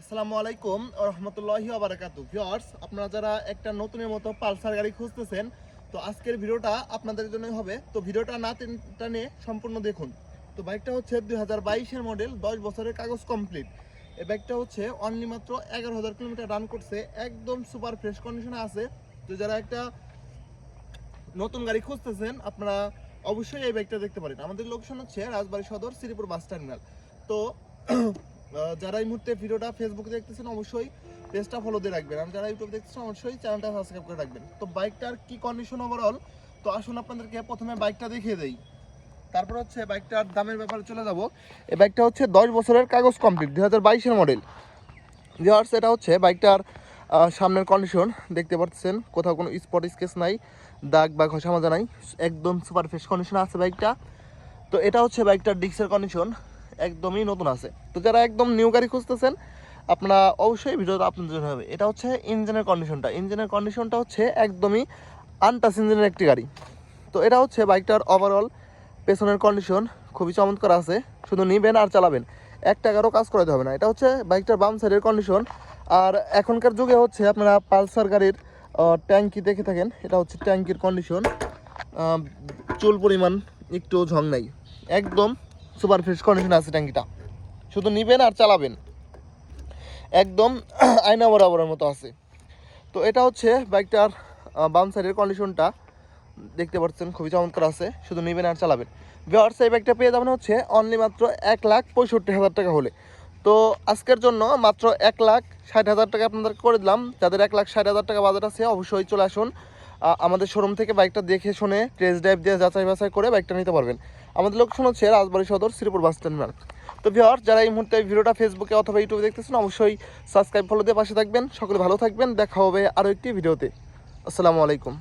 আসসালামু আলাইকুম ওয়া রাহমাতুল্লাহি ওয়া বারাকাতুহু। ভিউয়ার্স, আপনারা যারা একটা নতুনের মতো পালসার গাড়ি খুঁজতেছেন, তো আজকের ভিডিওটা আপনাদের জন্যই হবে। তো ভিডিওটা না টেনে সম্পূর্ণ দেখুন। তো বাইকটা হচ্ছে 2022 এর মডেল, 10 বছরের কাগজ কমপ্লিট। এই বাইকটা হচ্ছে অনলি মাত্র 11,000 কিলোমিটার রান করছে, একদম সুপার ফ্রেশ কন্ডিশনে আছে। তো যারা একটা নতুন গাড়ি খুঁজতেছেন, আপনারা অবশ্যই এই বাইকটা দেখতে পারেন। আমাদের লোকেশন হচ্ছে রাজবাড়ী সদর, শ্রীপুর বাস টার্মিনাল। তো যারা এই মুহূর্তে ভিডিওটা ফেসবুকে দেখতেছেন অবশ্যই পেজটা ফলো দিয়ে রাখবেন, আর যারা ইউটিউব দেখতেছেন অবশ্যই চ্যানেলটা সাবস্ক্রাইব করে রাখবেন। তো বাইকটার কি কন্ডিশন ওভারঅল, তো আসুন আপনাদেরকে প্রথমে বাইকটা দেখিয়ে দেই, তারপর হচ্ছে বাইকটার দামের ব্যাপারে চলে যাব। এই বাইকটা হচ্ছে 10 বছরের কাগজ কমপ্লিট, 2022 এর মডেল। ভিউয়ার্স, এটা হচ্ছে বাইকটার সামনের কন্ডিশন দেখতে পাচ্ছেন, কোথাও কোনো স্পট স্কেচ নাই, দাগ বা ঘষা মাজা নাই, একদম সুপার ফ্রেশ কন্ডিশন আছে বাইকটা। তো এটা হচ্ছে বাইকটার ডিস্কের কন্ডিশন, একদমই নতুন আছে। তো যারা একদম নিউ গাড়ি খুঁজতেছেন, আপনারা অবশ্যই ভিডিওটা আপনাদের জন্য হবে। এটা হচ্ছে ইঞ্জিনের কন্ডিশনটা হচ্ছে একদমই আনটাচ ইঞ্জিনের একটি গাড়ি। তো এটা হচ্ছে বাইকটার ওভারঅল পেছনের কন্ডিশন খুবই চমৎকার আছে, শুধু নিবেন আর চালাবেন, 1 টাকারও কাজ করাতে হবে না। এটা হচ্ছে বাইকটার বাম সাইডের কন্ডিশন। আর এখনকার যুগে হচ্ছে আপনারা পালসার গাড়ির ট্যাঙ্কি দেখে থাকেন, এটা হচ্ছে ট্যাঙ্কির কন্ডিশন, চুল পরিমাণ একটু ঝং নাই, একদম সুপার ফ্রেশ কন্ডিশনে আছে ট্যাঙ্কিটা, শুধু নিবেন আর চালাবেন, একদম আয়না বরাবরের মতো আছে। তো এটা হচ্ছে বাইকটার বাম সাইডের কন্ডিশনটা দেখতে পাচ্ছেন, খুবই চমৎকার আছে, শুধু নিবেন আর চালাবেন। ভিউয়ার্স, এই বাইকটা পেয়ে যাবেন হচ্ছে অনলি মাত্র 1,65,000 টাকা হলে। তো আজকের জন্য মাত্র 1,60,000 টাকা আপনাদের করে দিলাম। যাদের 1,60,000 টাকা বাজেট আছে অবশ্যই চলে আসুন আমাদের শোরুম থেকে, বাইকটা দেখে শুনে টেস্ট ড্রাইভ দিয়ে যাচাই বাছাই করে বাইকটা নিতে পারবেন। আমাদের লোকেশন হচ্ছে রাজবাড়ী সদর, শ্রীপুর বাস টার্মিনাল। তো ভিউয়ার্স, যারা এই মুহূর্তে ভিডিওটা ফেসবুকে অথবা ইউটিউবে দেখতেছেন অবশ্যই সাবস্ক্রাইব ফলো দিয়ে পাশে থাকবেন। সকলে ভালো থাকবেন, দেখা হবে আরও একটি ভিডিওতে। আসসালামু আলাইকুম।